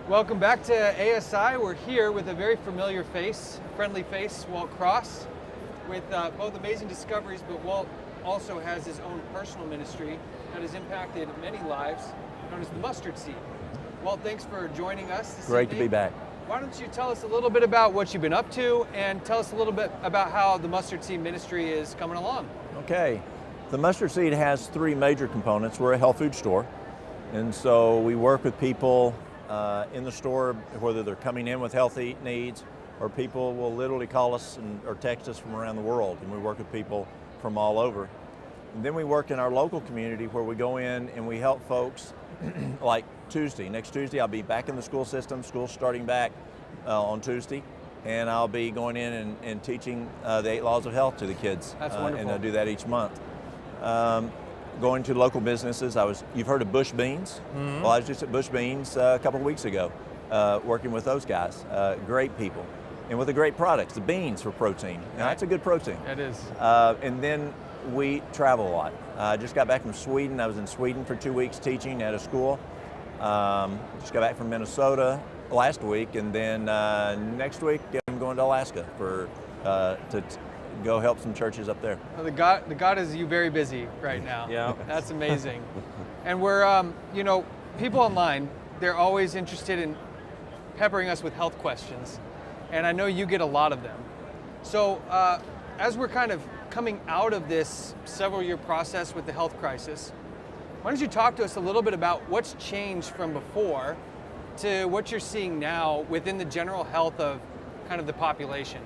Welcome back to ASI. We're here with a very familiar face, friendly face, Walt Cross, with both amazing discoveries, but Walt also has his own personal ministry that has impacted many lives, known as the Mustard Seed. Walt, thanks for joining us this Great evening. to be back. Why don't you tell us a little bit about what you've been up to and tell us a little bit about how the Mustard Seed ministry is coming along. Okay, the Mustard Seed has three major components. We're a health food store, and so we work with people in the store, whether they're coming in with health needs, or people will literally call us or text us from around the world, and we work with people from all over. And then we work in our local community where we go in and we help folks like next Tuesday I'll be back in the school system, school's starting back on Tuesday, and I'll be going in and teaching the 8 laws of health to the kids. That's wonderful. And I'll do that each month. Going to local businesses, you've heard of Bush Beans? Mm-hmm. Well, I was just at Bush Beans a couple of weeks ago, working with those guys, great people, and with the great products, the beans for protein. Now, that's a good protein. It is. And then we travel a lot. I just got back from Sweden. I was in Sweden for 2 weeks teaching at a school. Just got back from Minnesota last week, and then next week I'm going to Alaska to go help some churches up there. Well, the God is you very busy right now. Yeah. That's amazing. And we're, people online, they're always interested in peppering us with health questions. And I know you get a lot of them. So as we're kind of coming out of this several-year process with the health crisis, why don't you talk to us a little bit about what's changed from before to what you're seeing now within the general health of kind of the population?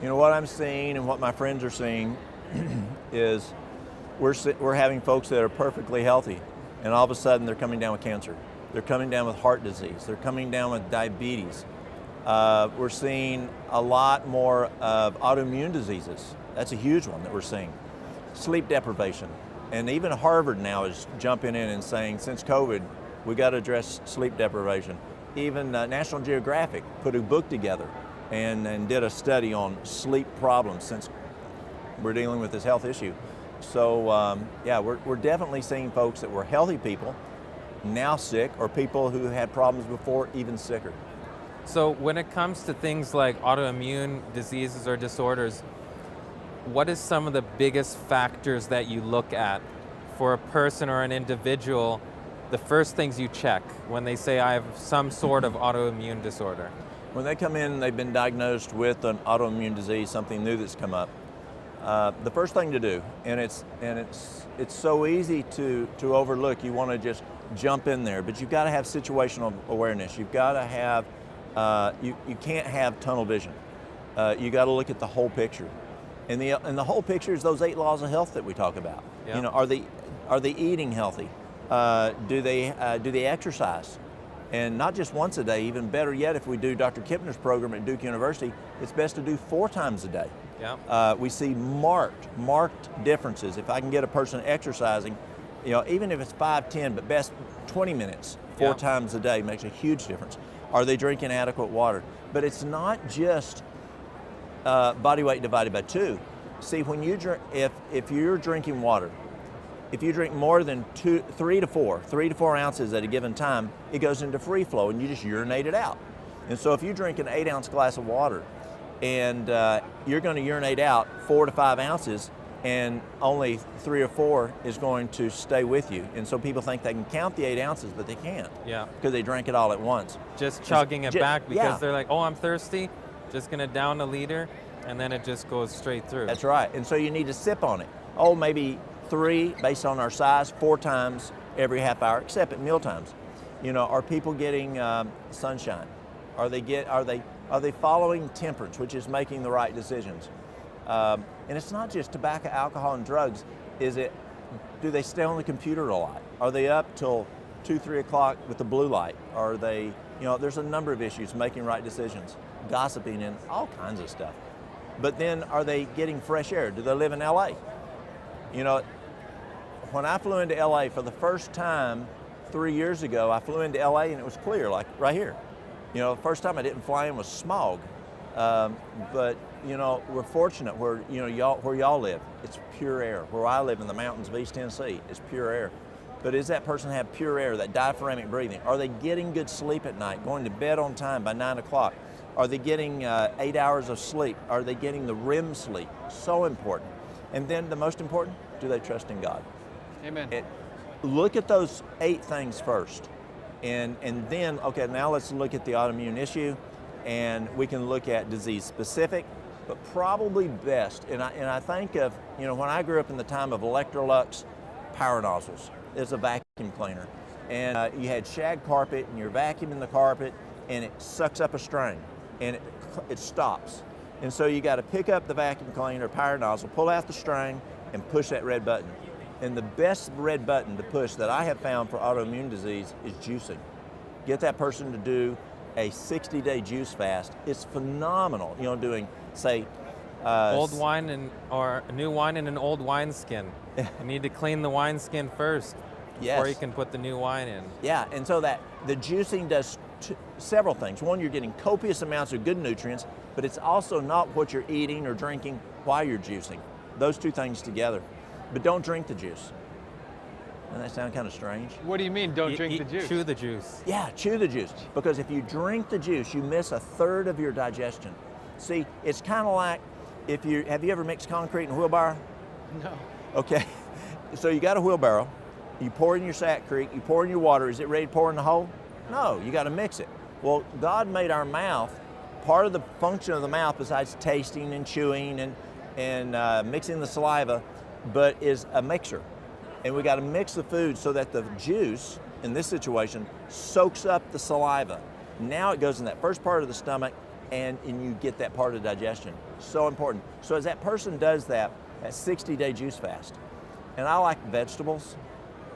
You know, what I'm seeing and what my friends are seeing is we're having folks that are perfectly healthy, and all of a sudden they're coming down with cancer. They're coming down with heart disease. They're coming down with diabetes. We're seeing a lot more of autoimmune diseases. That's a huge one that we're seeing. Sleep deprivation. And even Harvard now is jumping in and saying, since COVID, we got to address sleep deprivation. Even National Geographic put a book together and did a study on sleep problems since we're dealing with this health issue. So yeah, we're definitely seeing folks that were healthy people now sick, or people who had problems before even sicker. So when it comes to things like autoimmune diseases or disorders, what is some of the biggest factors that you look at for a person or an individual, the first things you check when they say I have some sort of autoimmune disorder? When they come in, they've been diagnosed with an autoimmune disease, something new that's come up. The first thing to do, and it's so easy to overlook. You want to just jump in there, but you've got to have situational awareness. You've got to have you can't have tunnel vision. You got to look at the whole picture, and the whole picture is those 8 laws of health that we talk about. Yep. You know, are they eating healthy? Do they exercise? And not just once a day, even better yet, if we do Dr. Kipner's program at Duke University, it's best to do 4 times a day. Yeah. We see marked differences. If I can get a person exercising, you know, even if it's 5, 10, but best 20 minutes, 4 times a day makes a huge difference. Are they drinking adequate water? But it's not just body weight divided by 2. See, when you drink, if you're drinking water, if you drink more than 3 to 4 ounces at a given time, it goes into free flow and you just urinate it out. And so if you drink an 8-ounce glass of water and you're going to urinate out 4 to 5 ounces, and only 3 or 4 is going to stay with you. And so people think they can count the 8 ounces, but they can't. Yeah. Because they drank it all at once. Just chugging it back because yeah. they're like, oh, I'm thirsty, just gonna down a liter, and then it just goes straight through. That's right. And so you need to sip on it. Oh, maybe 3, based on our size, 4 times every half hour, except at meal times. You know, are people getting sunshine? Are they following temperance, which is making the right decisions? And it's not just tobacco, alcohol, and drugs. Do they stay on the computer a lot? Are they up till 2, 3 o'clock with the blue light? Are they, you know, there's a number of issues, making right decisions, gossiping, and all kinds of stuff. But then are they getting fresh air? Do they live in LA? You know, when I flew into LA for the first time 3 years ago, I flew into LA and it was clear, like right here. You know, the first time I didn't fly in was smog. But you know, we're fortunate where y'all live. It's pure air. Where I live in the mountains of East Tennessee, it's pure air. but does that person have pure air, that diaphragmatic breathing? Are they getting good sleep at night, going to bed on time by 9 o'clock? Are they getting 8 hours of sleep? Are they getting the REM sleep? So important. And then the most important, do they trust in God? Amen. Look at those 8 things first. And then, okay, now let's look at the autoimmune issue, and we can look at disease specific, but probably best, and I think of, you know, when I grew up in the time of Electrolux power nozzles, it's a vacuum cleaner. And you had shag carpet, and you're vacuuming the carpet, and it sucks up a strain, and it stops. And so you got to pick up the vacuum cleaner, power nozzle, pull out the strain, and push that red button. And the best red button to push that I have found for autoimmune disease is juicing. Get that person to do a 60-day juice fast. It's phenomenal. You know, doing, say, old wine or new wine in an old wineskin. You need to clean the wineskin first before you can put the new wine in. Yeah, and so that the juicing does several things. One, you're getting copious amounts of good nutrients, but it's also not what you're eating or drinking while you're juicing. Those 2 things together. But don't drink the juice. Doesn't that sound kind of strange? What do you mean, don't drink the juice? Chew the juice. Yeah, chew the juice. Because if you drink the juice, you miss 1/3 of your digestion. See, it's kind of like have you ever mixed concrete in a wheelbarrow? No. Okay, so you got a wheelbarrow, you pour in your Sack Creek, you pour in your water, is it ready to pour in the hole? No, you got to mix it. Well, God made our mouth, part of the function of the mouth besides tasting and chewing and mixing the saliva, but is a mixer. And we got to mix the food so that the juice, in this situation, soaks up the saliva. Now it goes in that first part of the stomach, and you get that part of digestion. So important. So as that person does that 60-day juice fast, and I like vegetables.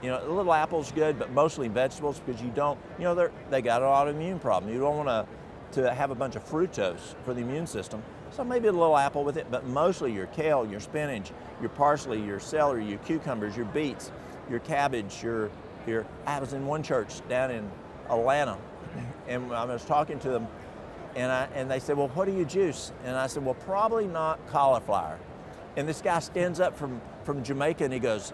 You know, a little apple's good, but mostly vegetables, because you don't, you know, they got an autoimmune problem. You don't want to have a bunch of fructose for the immune system. So maybe a little apple with it, but mostly your kale, your spinach, your parsley, your celery, your cucumbers, your beets, your cabbage, I was in one church down in Atlanta, and I was talking to them, and they said, well, what do you juice? And I said, well, probably not cauliflower. And this guy stands up from Jamaica, and he goes,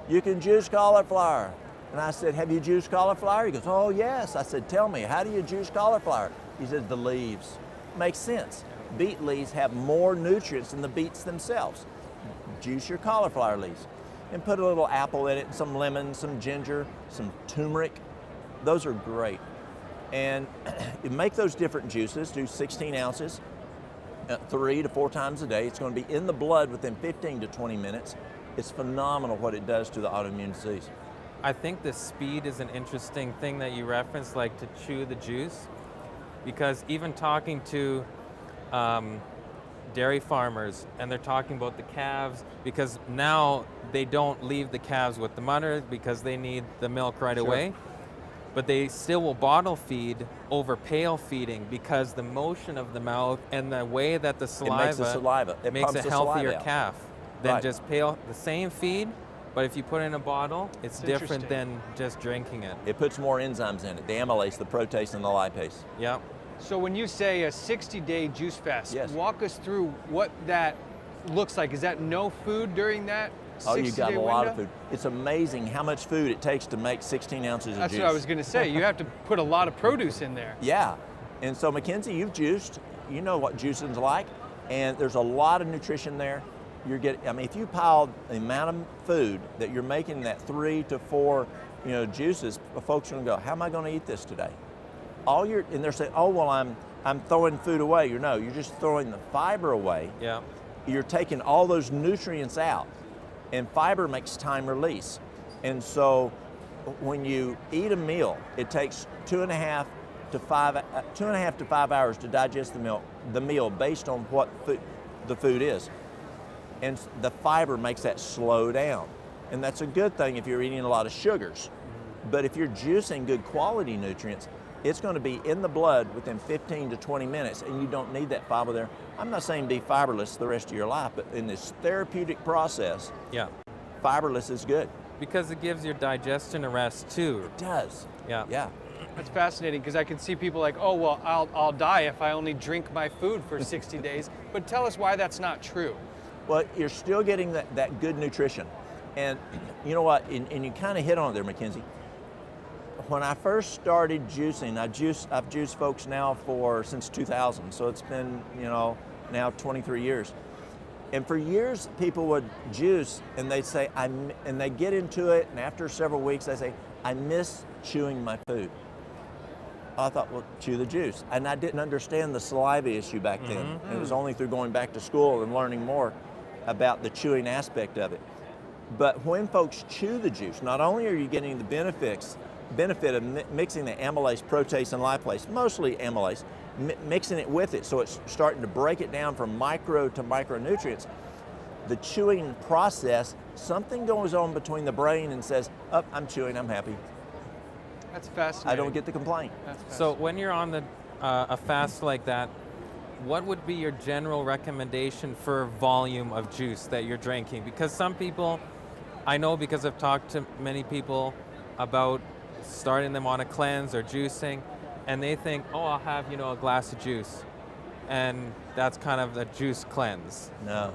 you can juice cauliflower. And I said, have you juiced cauliflower? He goes, oh, yes. I said, tell me, how do you juice cauliflower? He said, the leaves. Makes sense. Beet leaves have more nutrients than the beets themselves. Juice your cauliflower leaves and put a little apple in it, some lemon, some ginger, some turmeric. Those are great. And you make those different juices, do 16 ounces, 3 to 4 times a day. It's going to be in the blood within 15 to 20 minutes. It's phenomenal what it does to the autoimmune disease. I think the speed is an interesting thing that you referenced, like to chew the juice, because even talking to dairy farmers, and they're talking about the calves, because now they don't leave the calves with the mother because they need the milk right away, but they still will bottle feed over pail feeding because the motion of the mouth and the way that the saliva, it makes pumps a the healthier saliva out. calf than Right. just pail, the same feed, but if you put it in a bottle, it's different interesting. than just drinking it. It puts more enzymes in it, the amylase, the protease, and the lipase. Yep. So when you say a 60-day juice fast, Yes. walk us through what that looks like. Is that no food during that 60-day Oh, you got a lot of window? food. It's amazing how much food it takes to make 16 ounces of That's juice. what I was going to say. You have to put a lot of produce in there. Yeah, and so Mackenzie, you've juiced. You know what juicing's like, and there's a lot of nutrition there. You're getting. I mean, if you piled the amount of food that you're making, that 3 to 4, juices, folks are going to go, how am I going to eat this today? And they're saying, oh, well, I'm throwing food away. You're just throwing the fiber away. Yeah. You're taking all those nutrients out, and fiber makes time release. And so when you eat a meal, it takes 2.5 to 5 hours to digest the meal based on what the food is. And the fiber makes that slow down. And that's a good thing if you're eating a lot of sugars. But if you're juicing good quality nutrients, it's going to be in the blood within 15 to 20 minutes, and you don't need that fiber there. I'm not saying be fiberless the rest of your life, but in this therapeutic process, Yeah. fiberless is good. Because it gives your digestion a rest too. It does. Yeah. Yeah. That's fascinating because I can see people like, oh, well, I'll die if I only drink my food for 60 days. But tell us why that's not true. Well, you're still getting that good nutrition. And you know what, and you kind of hit on it there, Mackenzie. When I first started juicing, I've juiced folks now since 2000, so it's been, now 23 years. And for years, people would juice, and they'd say, and they get into it, and after several weeks, they say, I miss chewing my food. I thought, well, chew the juice. And I didn't understand the saliva issue back then. Mm-hmm. It was only through going back to school and learning more about the chewing aspect of it. But when folks chew the juice, not only are you getting the benefit of mixing the amylase, protease, and lipase, mostly amylase, mixing it with it, so it's starting to break it down from micro to micronutrients. The chewing process, something goes on between the brain and says, oh, I'm chewing, I'm happy. That's fascinating. I don't get to complain. So when you're on a fast like that, what would be your general recommendation for volume of juice that you're drinking? Because some people, I know because I've talked to many people about starting them on a cleanse or juicing, and they think, oh, I'll have, a glass of juice. And that's kind of the juice cleanse. No.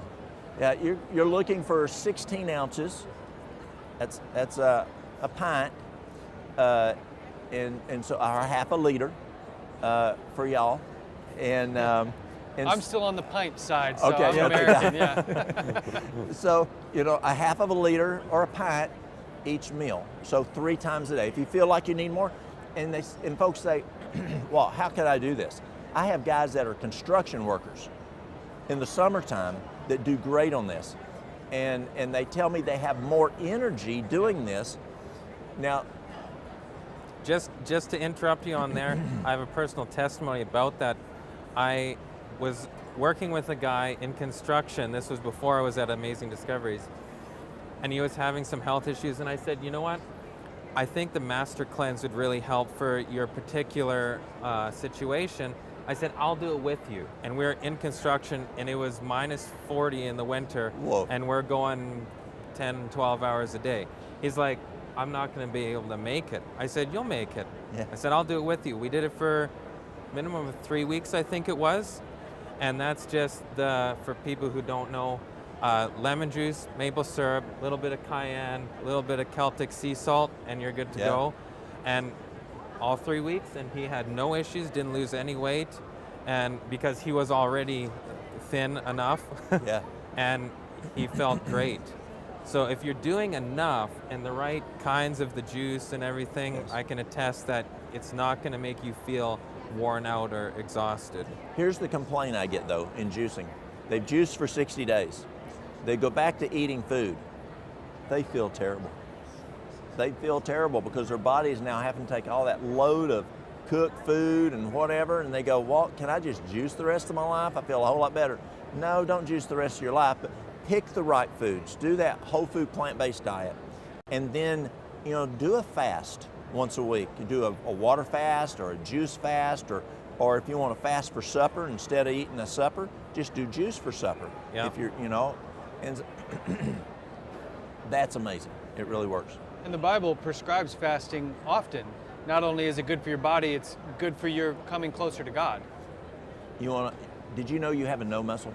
Yeah, you're looking for 16 ounces. That's a pint, and so or half a liter for y'all. And I'm still on the pint side, so okay, I'm American, yeah. So, a half of a liter or a pint each meal. So 3 times a day. If you feel like you need more, and folks say, well, how can I do this? I have guys that are construction workers in the summertime that do great on this. And they tell me they have more energy doing this. Now, just to interrupt you on there, I have a personal testimony about that. I was working with a guy in construction. This was before I was at Amazing Discoveries. And he was having some health issues. And I said, you know what? I think the Master Cleanse would really help for your particular situation. I said, I'll do it with you. And we're in construction, and it was minus 40 in the winter. Whoa. And we're going 10, 12 hours a day. He's like, I'm not going to be able to make it. I said, you'll make it. Yeah. I said, I'll do it with you. We did it for minimum of 3 weeks, I think it was. And that's just for people who don't know, lemon juice, maple syrup, a little bit of cayenne, a little bit of Celtic sea salt, and you're good to go. And all 3 weeks, and he had no issues, didn't lose any weight, and because he was already thin enough, and he felt great. So if you're doing enough and the right kinds of the juice and everything, I can attest that it's not going to make you feel worn out or exhausted. Here's the complaint I get though in juicing. They've juiced for 60 days. They go back to eating food. They feel terrible. They feel terrible because their bodies now having to take all that load of cooked food and whatever, and they go, Walt, can I just juice the rest of my life? I feel a whole lot better. No, don't juice the rest of your life, but pick the right foods. Do that whole food plant-based diet. And then, do a fast once a week. You do a water fast or a juice fast, or if you want to fast for supper, instead of eating a supper, just do juice for supper. Yeah. If you're, and that's amazing. It really works. And the Bible prescribes fasting often. Not only is it good for your body, it's good for your coming closer to God. Did you know you have a no muscle?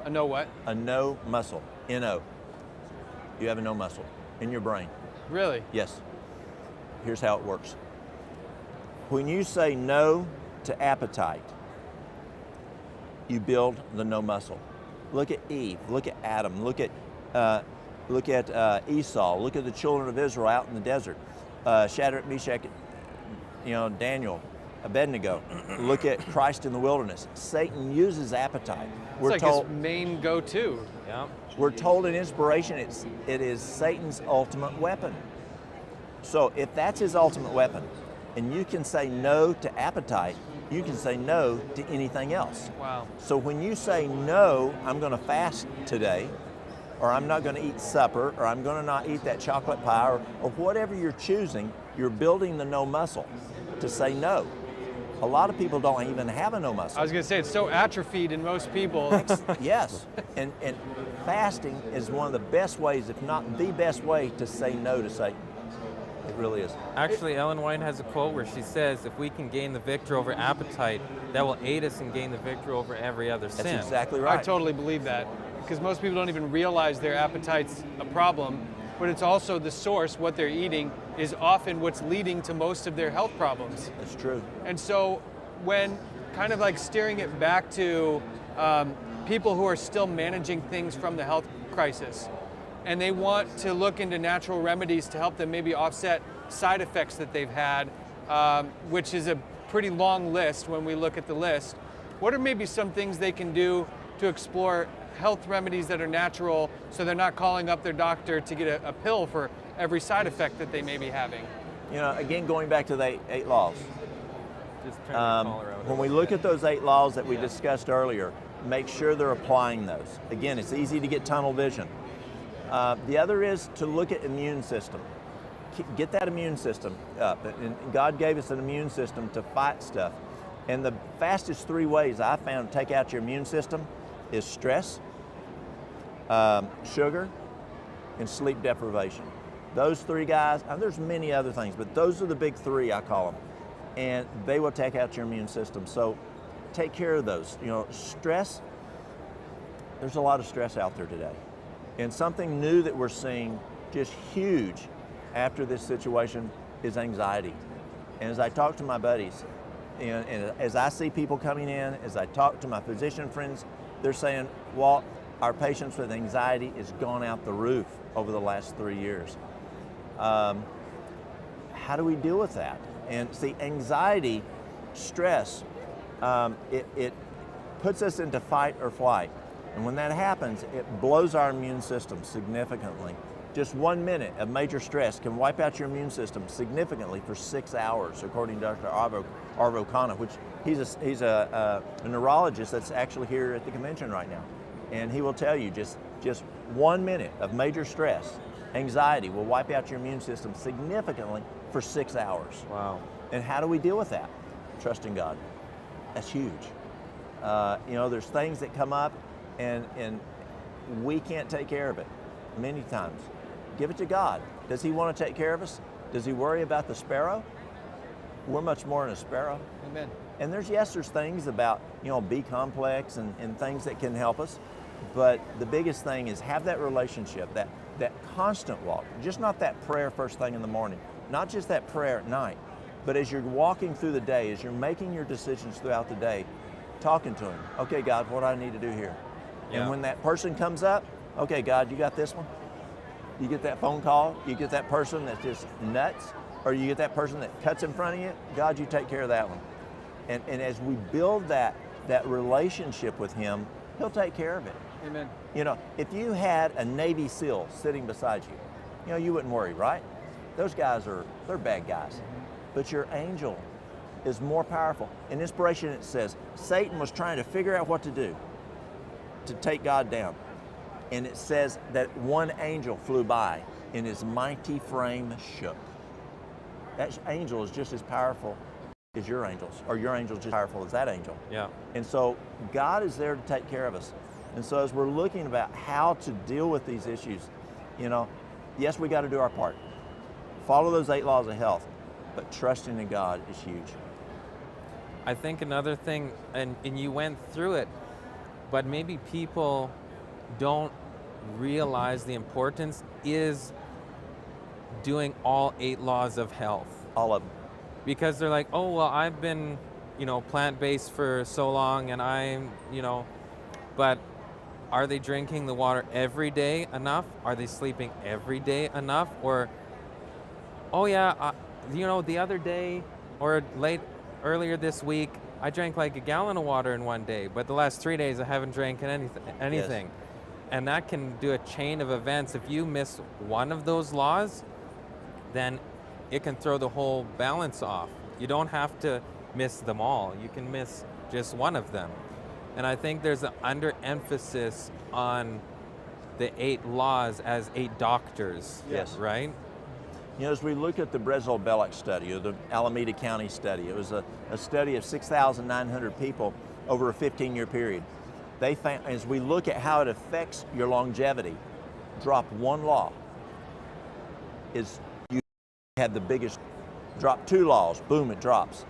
A no what? A no muscle, N-O. You have a no muscle in your brain. Really? Yes. Here's how it works. When you say no to appetite, you build the no muscle. Look at Eve, look at Adam, look at Esau, look at the children of Israel out in the desert. Shadrach, Meshach, Daniel, Abednego. Look at Christ in the wilderness. Satan uses appetite. It's his main go-to. Yeah. We're told in inspiration it is Satan's ultimate weapon. So if that's his ultimate weapon, and you can say no to appetite, you can say no to anything else. Wow. So when you say no, I'm going to fast today, or I'm not going to eat supper, or I'm going to not eat that chocolate pie, or whatever you're choosing, you're building the no muscle to say no. A lot of people don't even have a no muscle. I was going to say, it's so atrophied in most people. Yes, and fasting is one of the best ways, if not the best way, to say no to Satan. It really is. Actually, Ellen White has a quote where she says, if we can gain the victory over appetite, that will aid us in gaining the victory over every other sin. That's exactly right. I totally believe that, because most people don't even realize their appetite's a problem but it's also the source. What they're eating is often what's leading to most of their health problems. That's true. And so when kind of like steering it back to people who are still managing things from the health crisis, and they want to look into natural remedies to help them maybe offset side effects that they've had, which is a pretty long list when we look at the list. What are maybe some things they can do to explore health remedies that are natural so they're not calling up their doctor to get a pill for every side effect that they may be having? You know, again, going back to the eight laws. Just turn the collar out. When we look at those 8 laws that we discussed earlier, make sure they're applying those. Again, it's easy to get tunnel vision. The other is to look at immune system. Get that immune system up. And God gave us an immune system to fight stuff. And the fastest 3 ways I found to take out your immune system is stress, sugar, and sleep deprivation. Those 3 guys, and there's many other things, but those are the big 3, I call them. And they will take out your immune system. So take care of those. You know, stress, there's a lot of stress out there today. And something new that we're seeing just huge after this situation is anxiety. And as I talk to my buddies, and as I see people coming in, as I talk to my physician friends, they're saying, Walt, our patients with anxiety has gone out the roof over the last 3 years. How do we deal with that? And see, anxiety, stress, it puts us into fight or flight. And when that happens, it blows our immune system significantly. Just 1 minute of major stress can wipe out your immune system significantly for 6 hours, according to Dr. Arvo Khanna, which he's a neurologist that's actually here at the convention right now. And he will tell you just 1 minute of major stress, anxiety will wipe out your immune system significantly for 6 hours. Wow. And how do we deal with that? Trusting God. That's huge. You know, there's things that come up and we can't take care of it many times. Give it to God. Does he want to take care of us? Does he worry about the sparrow? We're much more than a sparrow. Amen. And there's things about, you know, B complex and things that can help us. But the biggest thing is have that relationship, that constant walk. Just not that prayer first thing in the morning, not just that prayer at night, but as you're walking through the day, as you're making your decisions throughout the day, talking to him. Okay, God, what do I need to do here? Yeah. And when that person comes up, okay, God, you got this one? You get that phone call, you get that person that's just nuts, or you get that person that cuts in front of you, God, you take care of that one. And as we build that relationship with him, he'll take care of it. Amen. You know, if you had a Navy SEAL sitting beside you, you know, you wouldn't worry, right? Those guys they're bad guys. But your angel is more powerful. In Inspiration, it says, Satan was trying to figure out what to do to take God down. And it says that one angel flew by and his mighty frame shook. That angel is just as powerful as your angels, or your angel is just as powerful as that angel. Yeah. And so God is there to take care of us. And so as we're looking about how to deal with these issues, you know, yes, we got to do our part. Follow those 8 laws of health, but trusting in God is huge. I think another thing, and you went through it, but maybe people don't realize the importance is doing all 8 laws of health. All of them. Because they're like, oh, well, I've been, you know, plant-based for so long and I'm, you know, but are they drinking the water every day enough? Are they sleeping every day enough? Or, oh yeah, you know, the other day or earlier this week, I drank like a gallon of water in one day, but the last 3 days I haven't drank anything. Yes. And that can do a chain of events. If you miss one of those laws, then it can throw the whole balance off. You don't have to miss them all. You can miss just one of them. And I think there's an underemphasis on the 8 laws as 8 doctors. Yes. Right? You know, as we look at the Breslov-Belloc study, or the Alameda County study, it was a study of 6,900 people over a 15-year period. They found, as we look at how it affects your longevity, drop one law is you had the biggest, drop 2 laws, boom, it drops.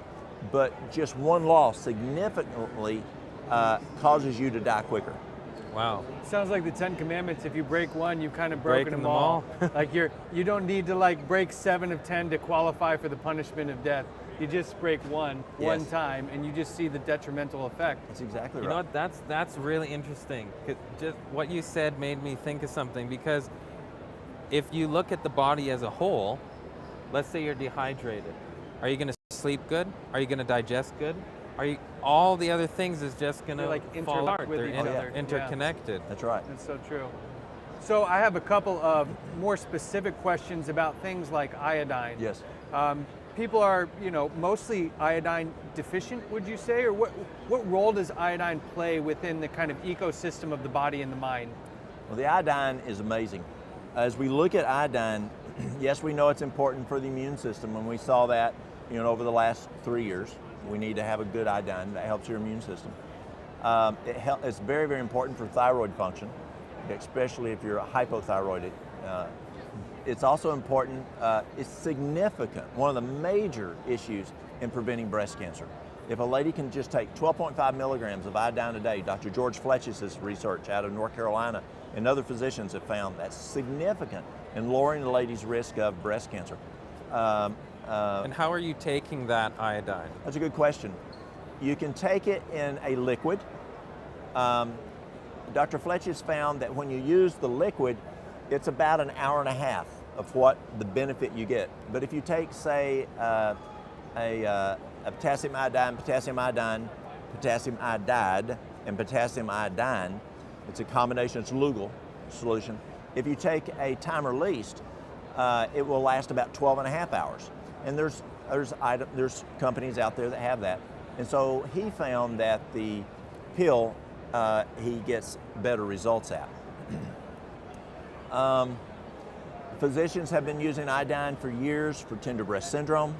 But just one law significantly causes you to die quicker. Wow. Sounds like the 10 Commandments. If you break one, you've kind of broken Breaking them all. Like you don't need to like break 7 of 10 to qualify for the punishment of death. You just break one time, and you just see the detrimental effect. That's exactly You right. know what? That's really interesting. 'Cause just what you said made me think of something, because if you look at the body as a whole, let's say you're dehydrated. Are you going to sleep good? Are you going to digest good? Are you all the other things is just going to They're, like, fall interlocked apart? with They're each other. Yeah. interconnected. That's right. That's so true. So I have a couple of more specific questions about things like iodine. Yes. People are, mostly iodine deficient, would you say? Or what role does iodine play within the kind of ecosystem of the body and the mind? Well, the iodine is amazing. As we look at iodine, yes, we know it's important for the immune system, and we saw that, over the last 3 years. We need to have a good iodine that helps your immune system. It's very, very important for thyroid function, especially if you're hypothyroided. It's also important, it's significant, one of the major issues in preventing breast cancer. If a lady can just take 12.5 milligrams of iodine a day, Dr. George Fletcher's research out of North Carolina and other physicians have found that's significant in lowering the lady's risk of breast cancer. And how are you taking that iodine? That's a good question. You can take it in a liquid. Dr. Fletcher's found that when you use the liquid, it's about an hour and a half of what the benefit you get. But if you take, say, a potassium iodide, potassium iodide, and potassium iodine, it's a combination, it's a Lugol solution. If you take a time released, it will last about 12 and a half hours. And there's companies out there that have that. And so he found that the pill, he gets better results at. Physicians have been using iodine for years for tender breast syndrome,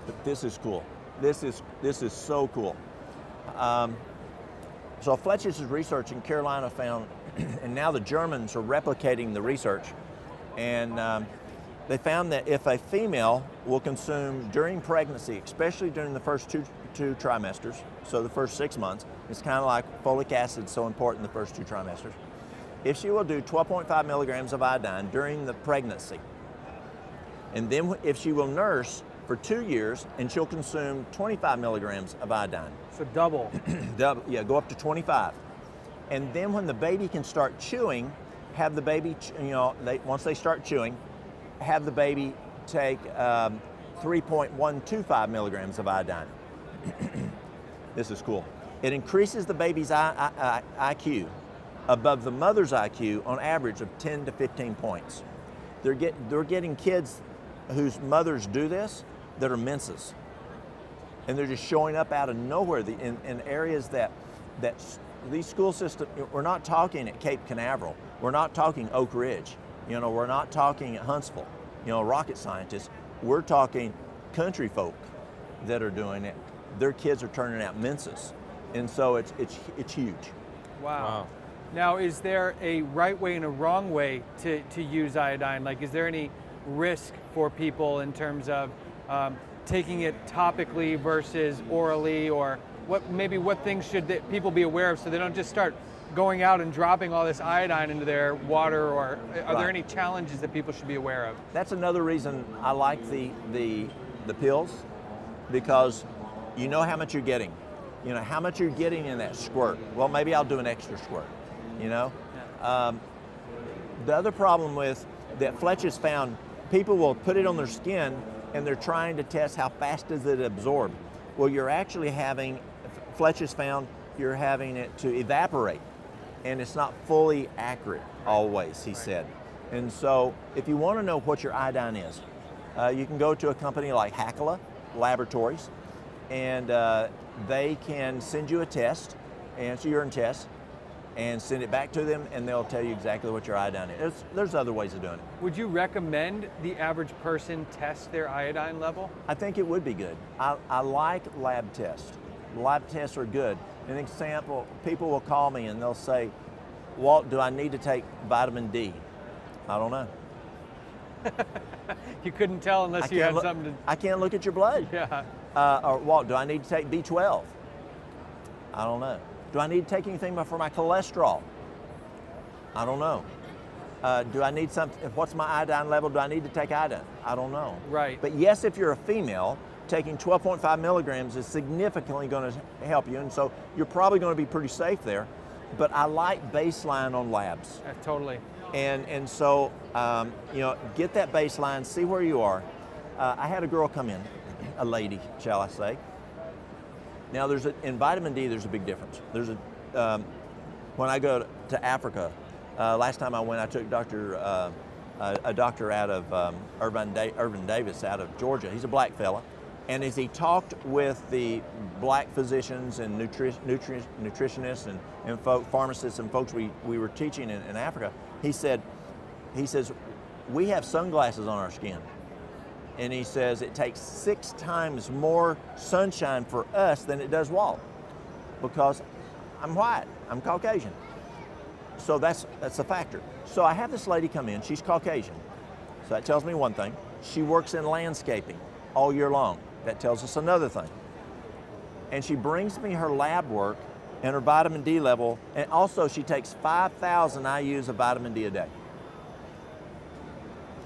but this is cool. This is so cool. So Fletcher's research in Carolina found, and now the Germans are replicating the research, and they found that if a female will consume during pregnancy, especially during the first two trimesters, so the first 6 months, it's kind of like folic acid, so important the first 2 trimesters. If she will do 12.5 milligrams of iodine during the pregnancy, and then if she will nurse for 2 years, and she'll consume 25 milligrams of iodine. So double. Yeah, go up to 25. And then when the baby can start chewing, have the baby, once they start chewing, have the baby take 3.125 milligrams of iodine. This is cool. It increases the baby's IQ above the mother's IQ on average of 10 to 15 points. They're getting kids whose mothers do this that are menses. And they're just showing up out of nowhere in areas that these school systems, we're not talking at Cape Canaveral, we're not talking Oak Ridge, we're not talking at Huntsville, rocket scientists, we're talking country folk that are doing it. Their kids are turning out menses. And so it's huge. Wow. Now, is there a right way and a wrong way to use iodine? Like, is there any risk for people in terms of taking it topically versus orally, or what things should people be aware of so they don't just start going out and dropping all this iodine into their water, or are there any challenges that people should be aware of? That's another reason I like the pills, because you know how much you're getting. How much you're getting in that squirt. Well, maybe I'll do an extra squirt, The other problem with that Fletcher's found, people will put it on their skin and they're trying to test how fast does it absorb. Well, you're actually Fletcher's found you're having it to evaporate, and it's not fully accurate always, he said. And so if you want to know what your iodine is, you can go to a company like Hakala Laboratories, and they can send you a test, and it's a urine test, and send it back to them, and they'll tell you exactly what your iodine is. There's other ways of doing it. Would you recommend the average person test their iodine level? I think it would be good. I like lab tests. Lab tests are good. An example, people will call me and they'll say, Walt, do I need to take vitamin D? I don't know. You couldn't tell unless you had something to... I can't look at your blood. Yeah. Or Walt, do I need to take B12? I don't know. Do I need to take anything for my cholesterol? I don't know. Do I need something? What's my iodine level? Do I need to take iodine? I don't know. Right. But yes, if you're a female, taking 12.5 milligrams is significantly going to help you, and so you're probably going to be pretty safe there. But I like baseline on labs. Totally. And so, you know, get that baseline, see where you are. I had a girl come in, a lady, shall I say. Now, in vitamin D, there's a big difference. When I go to Africa, last time I went, I took a doctor out of Irvin Davis out of Georgia. He's a black fella. And as he talked with the black physicians and nutritionists and pharmacists and folks we were teaching in Africa, he says, we have sunglasses on our skin. And he says it takes 6 times more sunshine for us than it does Walt, because I'm white, I'm Caucasian. So that's a factor. So I have this lady come in, she's Caucasian. So that tells me one thing. She works in landscaping all year long. That tells us another thing. And she brings me her lab work and her vitamin D level, and also she takes 5,000 IUs of vitamin D a day.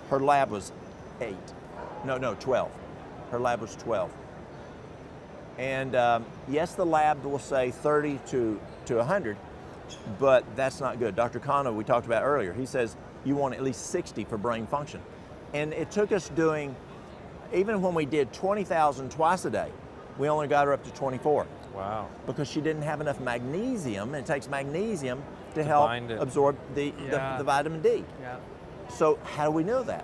Her lab was 12. Her lab was 12. And yes, the lab will say 30 to 100, but that's not good. Dr. Kano, we talked about earlier, he says you want at least 60 for brain function. And it took us doing, even when we did 20,000 twice a day, we only got her up to 24. Wow. Because she didn't have enough magnesium, and it takes magnesium to help absorb the vitamin D. Yeah. So how do we know that?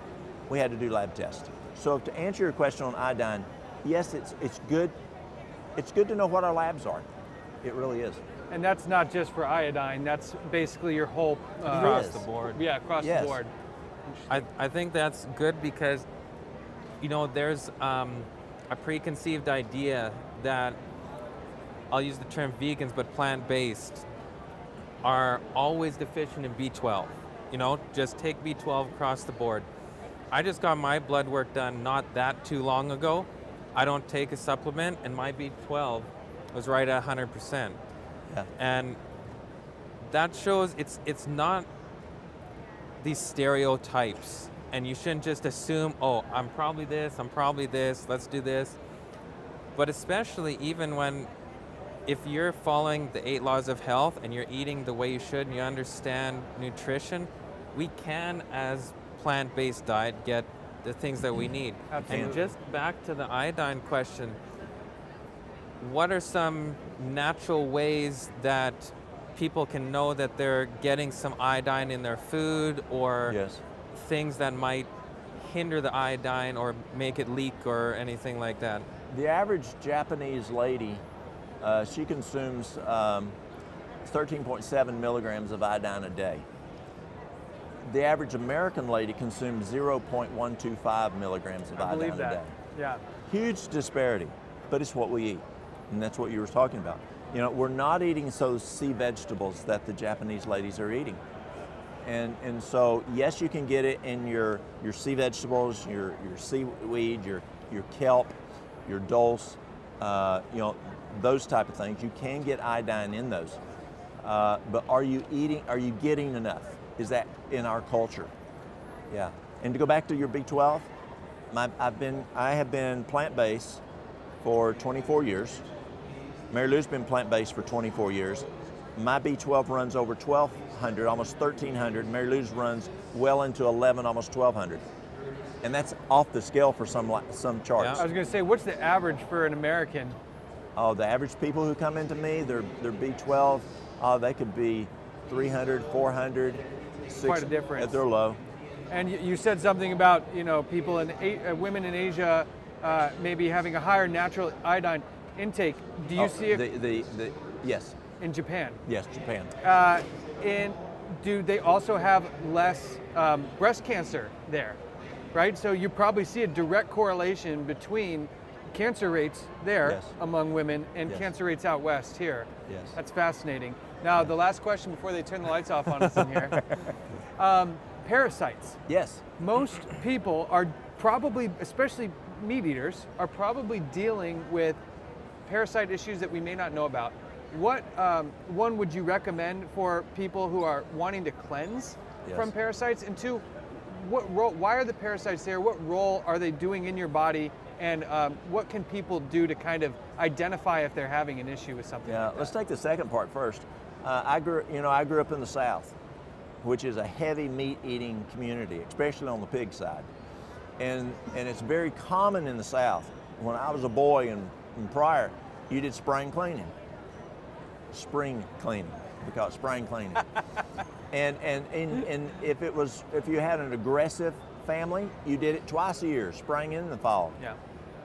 We had to do lab tests. So to answer your question on iodine, yes, it's good. It's good to know what our labs are. It really is. And that's not just for iodine, that's basically your whole... across the board. Yeah, across the board. I think that's good because, you know, there's a preconceived idea that, I'll use the term vegans, but plant-based, are always deficient in B12. You know, just take B12 across the board. I just got my blood work done not that too long ago. I don't take a supplement, and my B12 was right at 100%. Yeah. And that shows it's not these stereotypes, and you shouldn't just assume, oh, I'm probably this, let's do this. But especially even if you're following the 8 laws of health and you're eating the way you should and you understand nutrition, we can, as plant-based diet, get the things that we need. Absolutely. And just back to the iodine question, what are some natural ways that people can know that they're getting some iodine in their food, or things that might hinder the iodine or make it leak or anything like that? The average Japanese lady, she consumes 13.7 milligrams of iodine a day. The average American lady consumes 0.125 milligrams of iodine a day. Yeah. Huge disparity, but it's what we eat, and that's what you were talking about. You know, we're not eating those sea vegetables that the Japanese ladies are eating. And so, yes, you can get it in your sea vegetables, your seaweed, your kelp, your dulse, you know, those type of things. You can get iodine in those. But are you getting enough? Is that in our culture? Yeah. And to go back to your B12, I have been plant-based for 24 years. Mary Lou's been plant-based for 24 years. My B12 runs over 1,200, almost 1,300. Mary Lou's runs well into 11, almost 1,200. And that's off the scale for some charts. Yeah. I was going to say, what's the average for an American? Oh, the average people who come into me, their B12, they could be 300, 400, 600. Quite a difference. They're low. And you said something about, you know, people women in Asia maybe having a higher natural iodine intake. Do you see it? Yes. In Japan? Yes, Japan. And do they also have less breast cancer there, right? So you probably see a direct correlation between cancer rates there among women and cancer rates out west here. Yes. That's fascinating. Now, the last question before they turn the lights off on us in here. Parasites. Yes. Most people are probably, especially meat eaters, are probably dealing with parasite issues that we may not know about. what one would you recommend for people who are wanting to cleanse Yes. from parasites? And two, what role? Why are the parasites there? What role are they doing in your body? And what can people do to kind of identify if they're having an issue with something? Yeah, like let's that? take the second part first. I grew up in the South, which is a heavy meat eating community, especially on the pig side. And it's very common in the South. When I was a boy and prior, you did spring cleaning. Spring cleaning, because spring cleaning. and if you had an aggressive family, you did it twice a year, spring and in the fall. Yeah.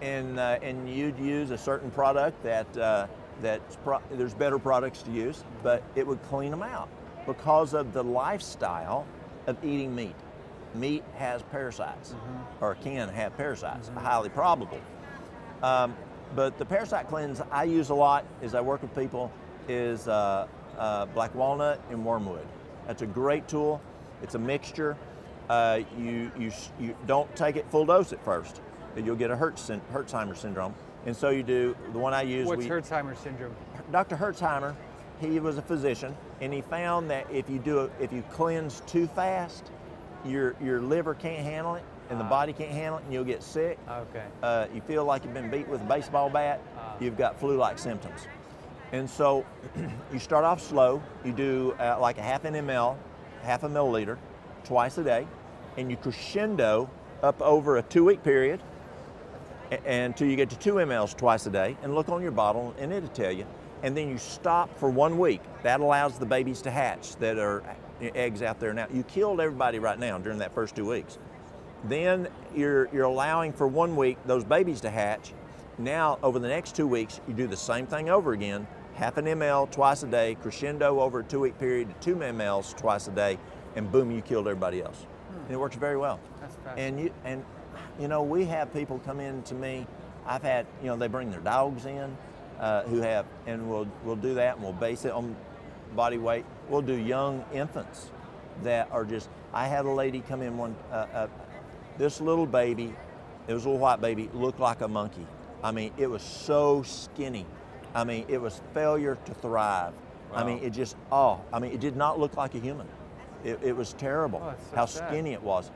And you'd use a certain product there's better products to use, but it would clean them out because of the lifestyle of eating meat. Meat has parasites, or can have parasites, highly probable. But the parasite cleanse I use a lot as I work with people is black walnut and wormwood. That's a great tool. It's a mixture. You don't take it full dose at first. You'll get a Hertzheimer syndrome. And so you do, the one I use. What's Hertzheimer syndrome? Dr. Hertzheimer, he was a physician, and he found that if you cleanse too fast, your liver can't handle it, and the body can't handle it, and you'll get sick. Okay. You feel like you've been beat with a baseball bat. You've got flu-like symptoms. And so you start off slow. You do like a half a milliliter, twice a day, and you crescendo up over a 2-week period until you get to 2 mLs twice a day, and look on your bottle and it'll tell you. And then you stop for 1 week. That allows the babies to hatch that are eggs out there now. You killed everybody right now during that first 2 weeks. Then you're allowing for 1 week those babies to hatch. Now over the next 2 weeks, you do the same thing over again, half an ml twice a day, crescendo over a 2-week period to 2 mLs twice a day, and boom, you killed everybody else. And it works very well. That's fascinating. And we have people come in to me. I've had, they bring their dogs in who have, and we'll do that, and we'll base it on body weight. We'll do young infants that are just. I had a lady come in this little baby, it was a little white baby, looked like a monkey. I mean, it was so skinny. I mean, it was failure to thrive. Wow. I mean, it did not look like a human. It was terrible how skinny it was.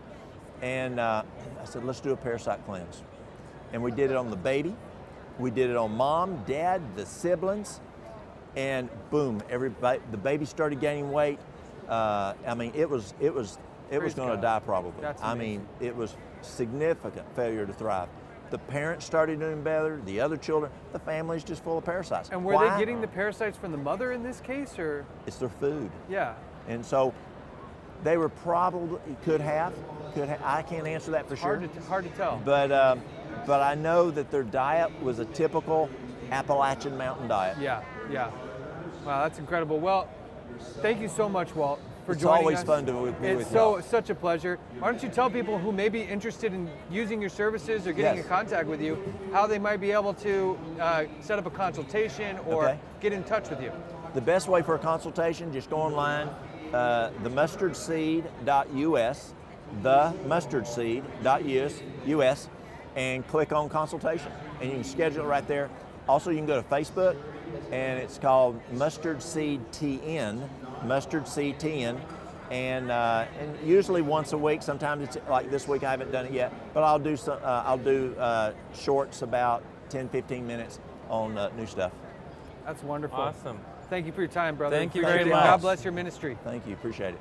And I said, let's do a parasite cleanse. And we did it on the baby. We did it on mom, dad, the siblings, and boom, the baby started gaining weight. I mean, it was going to die probably. That's I amazing. mean, it was significant failure to thrive. The parents started doing better, the other children, the family's just full of parasites. And were they getting the parasites from the mother in this case, or? It's their food. Yeah. And so they were probably, could have, I can't answer that for sure. Hard to tell. But I know that their diet was a typical Appalachian mountain diet. Yeah. Wow, that's incredible. Well, thank you so much, Walt, for It's joining always us. fun to be with y'all. It's such a pleasure. Why don't you tell people who may be interested in using your services or getting Yes. in contact with you, how they might be able to set up a consultation or Okay. get in touch with you? The best way for a consultation, just go online, themustardseed.us, themustardseed.us, and click on consultation, and you can schedule it right there. Also, you can go to Facebook, and it's called Mustard Seed TN, and usually once a week. Sometimes it's like this week I haven't done it yet, but I'll do shorts about 10-15 minutes on new stuff. That's wonderful. Awesome. Thank you for your time, brother. Thank you Appreciate very it. much. God bless your ministry. Thank you, appreciate it.